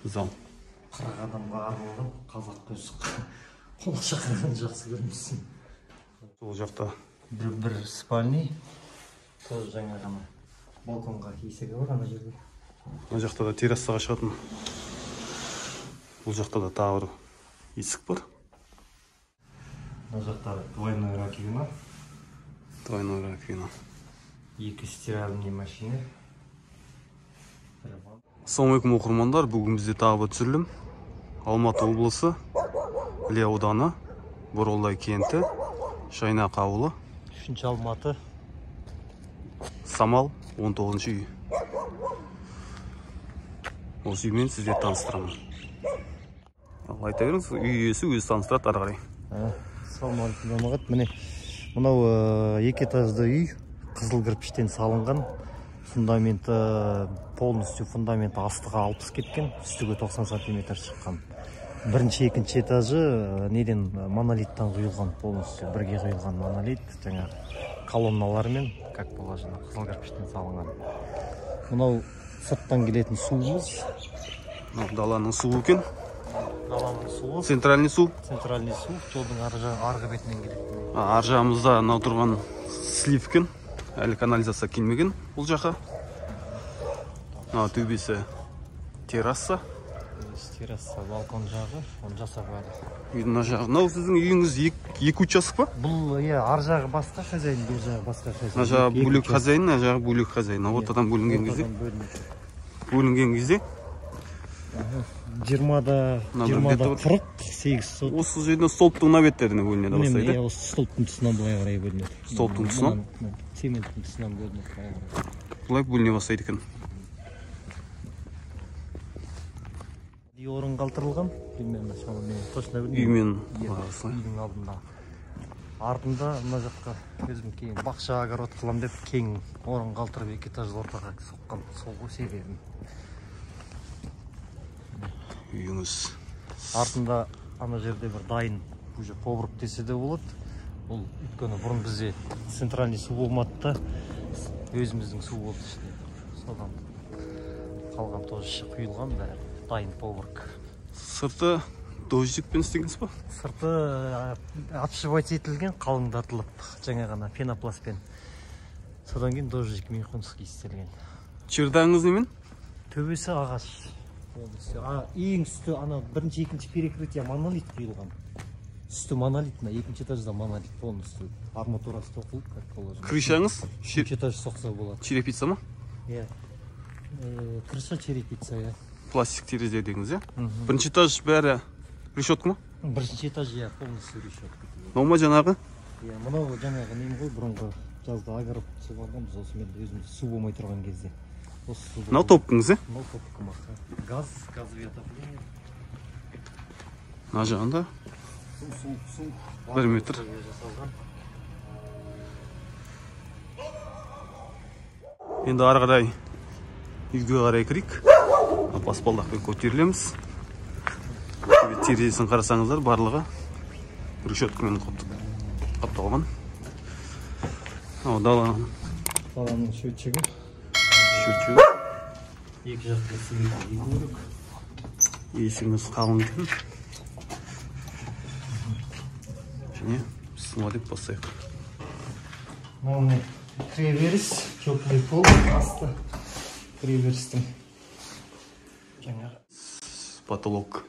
зал. 40 адамға арналған қазақ көзі қонақ шақырған жақсы көрмейсің. Сол жақта бір спальный, тоже жаңа ғана балконға есігі бар ана жерде. Мына жақта да террасаға шығатын. Бұл жақта да тағы бір есік бар. Мына жақта двойной раковина. Двойной раковина. 2 стиральный машина. Ассалаумалейкум оқырмандар, бүгін бізде тағы бір түсірілім. Алматы облысы, Іле ауданы, Боролдай кенті, Шайнақ ауылы. 3 Алматы. Самал 19 үй. Осы үймен сізде таныстырамын. Айта беріңіз, үй иесі өзі таныстырады ары қарай. Ассалаумалейкум жамағат. Міне мынау 2 этажды үй, қызыл кірпіштен салынған. Фундаменті полностью фундаменті астыға 60 кеткен, үстіге 90 сантиметр шыққан. Бірінші, екінші этажы неден монолиттан құйылған, полностью бірге құйылған монолит, жаңа колонналармен, как положено, қызыл кірпіштен салынған. Мынау сырттан келетін суымыз. Даланың суы екен. Даланың суы. Центральный су. Центральный су, жолдың арғы бетінен келетін. Ар жағымызда мынау тұрған слив екен. Әлі канализация келмеген бұл жаққа. Төбесі терраса. Терраса, балкон жағы, оны жасап әлі. Үйдің жағы. Мынау сіздің үйіңіз 2 участок па? Бұл ар жағы басқа хозяин, бер жағы басқа хозяин. Мына жағы бөлек хозяин, мына жағы бөлек хозяин. Ортадан бөлінген кезде. 20-да 48 сот. Осы жерден столбтың мына беттеріне бөлінеді осылай да? Осы столбтың тұсынан былай қарай бөлінеді. Столбтың тұсынан? Цементтің тұсынан бөлінеді. Бұлай бөліне бастайды екен. Орын қалтырылған, точно үймен үйдің алдында. Артында мына жаққа өзім кейін бақша огород қылам деп кең орын қалтырып 2 этажды ортаға соққан, сол себебім. Үйіңіз. Артында ана жерде бір дайын уже поварық десе де болады. Бұл өйткені бұрын бізде центральный су болмады да, өзіміздің су болды іште. Содан қалған тоже құйылған бәрі. Дайын поварық. Сырты дождикпен істегенсіз ба? Сырты отшивать етілген, қалыңдатылып, жаңа ғана пенопластпен. Содан кейін дождикмен қонысқа істелген. Чердаңыз немен? Төбесі ағаш. Ең үсті ана бірінші, екінші перекрытие монолит құйылған. Үсті монолит, екінші этажда монолит полностью. Арматурасы тоқылып, как положено. Крышаңыз? Үшінші этаж соқса болады. Черепица ма? Иә. Крыша черепица, иә. Пластик терезе дегіңіз, иә? Бірінші этаж бәрі решетка ма? Бірінші этаж, иә, полностью решетка. Мынау ма жаңағы? Иә, мынау жаңағы нем ғой, бұрынғы жазда огород суғарған, біз осымен өзіміз су болмай тұрған кезде. Мынау топкаңыз, иә? Мынау топкам, газ отопление. Мына жағында? Су. 1 метр. Енді ары қарай үйге қарай кірейік. Баспалдақпен көтерілеміз. Терезесін қарасаңыздар, барлығы решеткамен қапталған. Даланың счетчігі. Екі жақта сүйетін көрік. Есігіміз қалың екен. Және сыма деп бастайық. Мынау кіреберіс, теплый пол, асты кіреберістің. Потолок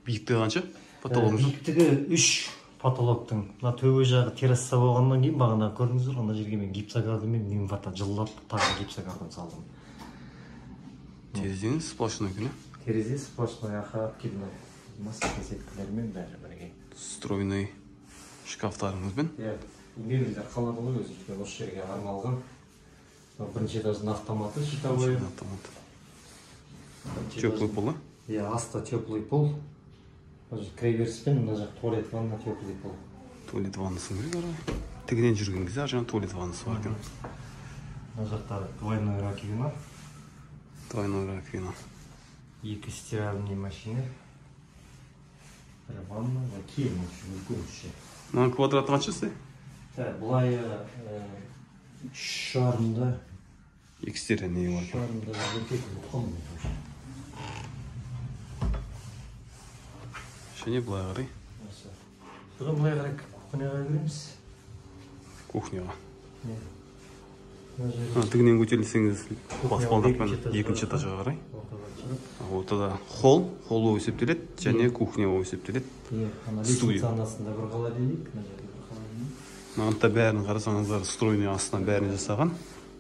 биіктігі қанша? Биіктігі 3 потолоктың. Мына төбе жағы терраса болғаннан кейін бағана көрдіңіздер, ана жерге мен гипсокартонмен мемвата жыллап тағы гипсокартон салдым. Терезеңіз сплошной екен, иә? Терезе сплошной, охраткиный маска сеткілермен бәрі бірге. Стройный шкафтарыңызбен? Иә, мебельдер қалады ғой өзі, осы жерге арналған. Бірінші этаждың автоматы щитовой. Теплый пол, да? Иә, асты теплый пол. Кіреберіспен, мына жақ туалет ванна теплый пол. Туалет ваннасы бар. Тігінен жүрген кезде жаңа туалет ваннасы бар екен. Мына жақта двойной раковина. Двойной раковина. 2 стиральные машины. Ванна, кең үлкен. Мына квадрат қаншасы? Бұлай 3 жарымда. Экстерьер не бар. 3 жарымда. Және былай қарай Бұдан былай қарай кухняға кіреміз. Кухняға. Не? Мына жерде Тігінен көтерілсеңіз баспалдақпен екінші этажға қарай. Ортада холл болып есептеледі, және кухня болып есептеледі. ана лестница анасында бір қала дейік, мына жерде бір қала дейік. Мынада бәрін қарасаңыздар, стройный астынан бәрін жасаған,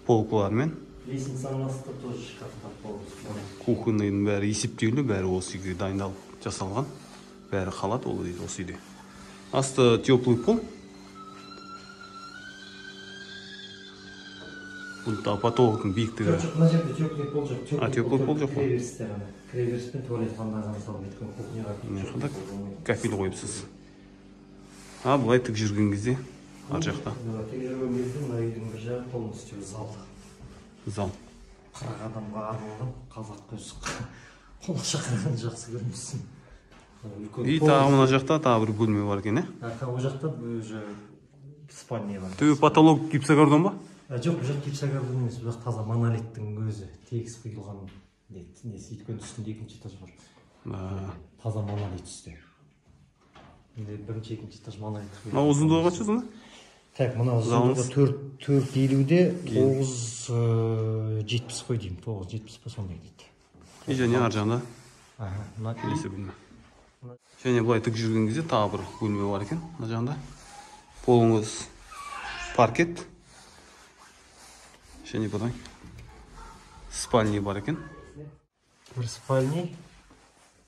полкалармен. Лестница анасында тоже шкафтар полностью. Кухняның бәрі есептеулі, бәрі осы үйге дайындалып жасалған. Бәрі қалады ол дейді осы үйде. Асты теплый пол. Бұнда потолоктың биіктігі. Мына жерде теплый пол жоқ. Теплый пол жоқ па? Кіреберісте ғана. Кіреберіс пен туалет қандаған салып кеткен кухняға. Қандай кафель қойыпсыз. Былай тік жүрген кезде ар жақта. Тік жүрген кезде мына үйдің бір жағы полностью зал. Зал. 40 адамға арналған қазақ көз. Қонақ шақырған жақсы көрмессің. И тағы мына жақта тағы бір бөлме бар екен, Ол жақта уже спальня бар. Төбе потолок гипсокартон ба? Жоқ, бұл жақ гипсокартон емес, бұл жақ таза монолиттің өзі тегіс құйылған. Өйткені үстінде екінші этаж бар. Таза монолит үсті. Бірінші екінші этаж монолит. Мына ұзындығы қанша сонда? Так, мына ұзындығы 4,50-де 9,70 қой деймін. 9,70 па сондай дейді. Және ар жағында Мына келесі бөлме. Және былай тік жүрген кезде тағы бір бөлме бар екен, мына жағында. Полыңыз паркет. Және бұдан спальня бар екен. Бір спальня.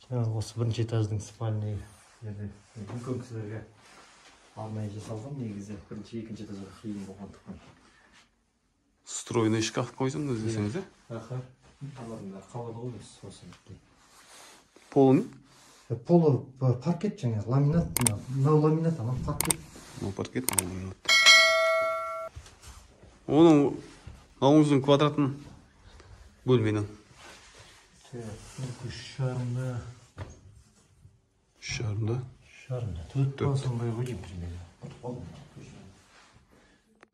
Осы бірінші этаждың спальня. Мүмкін кісілерге арнайы жасалған негізі. Бірінші, екінші этажға қиын болғандықтан. Стройный шкаф қойсын өздесеңіз, Аларында қалады ғой осы. Полы не? Полы паркет жаңа, ламинат. Мынау ламинат, анау паркет. Мынау паркет, мынау ламинат. Оның ауызын квадратын бөлменің. 3,5. 3,5. 4 сондай ғой деймін примерно.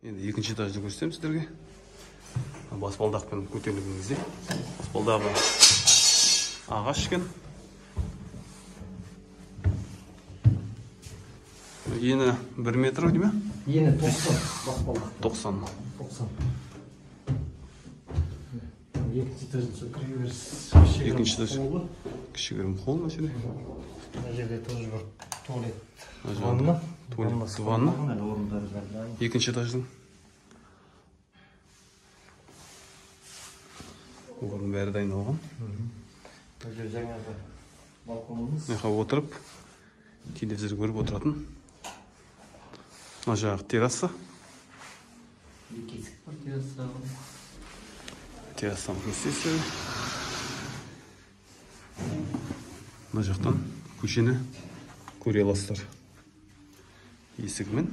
Енді екінші этажды көрсетемін сіздерге. Баспалдақпен көтерілген кезде. Баспалдағы ағаш екен. Ені 1 метр өйді ме? Ені 90 баспалдақ. 90. Екінші этаждың кіреберіс. Екінші этаж. Кішігірім холл ма жерде? Мына жерде тоже бар туалет. Ванна. Туалет, ванна. Орындары бар. Екінші этаждың. Орын бәрі дайындалған. Жаңағы балконымыз. Мына отырып, телевизор көріп отыратын. Мына жағы терраса. Есік бар террасаға. Террасаның көстесі. Мына жақтан көшені көре аласыздар. Есігімен.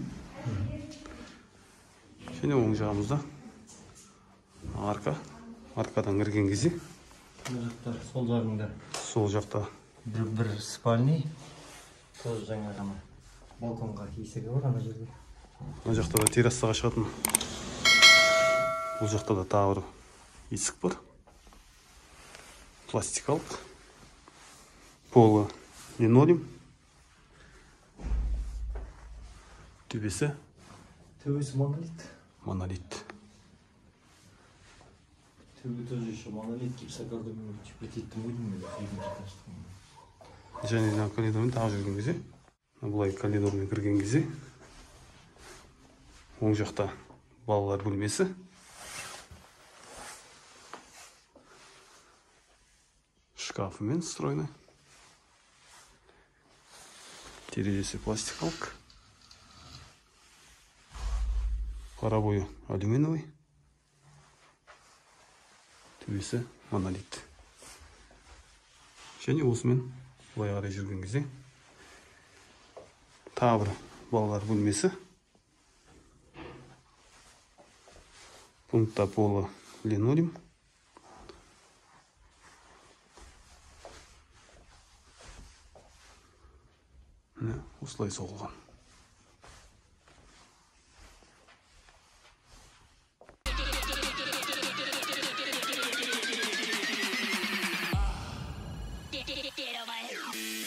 Және оң жағымызда арка. Аркадан кірген кезде. Мына жақтар сол жағында. Сол жақта Бір спальня. Тоже жаңа ғана балконға есігі бар ана жерде. Мына жақта да террасаға шығатын. Бұл жақта да тағы бір есік бар. Пластикалық. Полы линолеум. Төбесі монолит. монолит. Төбе тоже еще монолит, гипсокартонмен плететін ойдың. Және коридормен тағы жүрген кезде. Бұлай коридормен кірген кезде. Оң жақта балалар бөлмесі. Шкафымен стройный. Терезесі пластикалық. Парабойы алюминовый. Төбесі монолит. Және осымен былай қарай жүрген кезде тағы бір балалар бөлмесі. Пунктта полы линолеум. Осылай соғылған. Get on my head.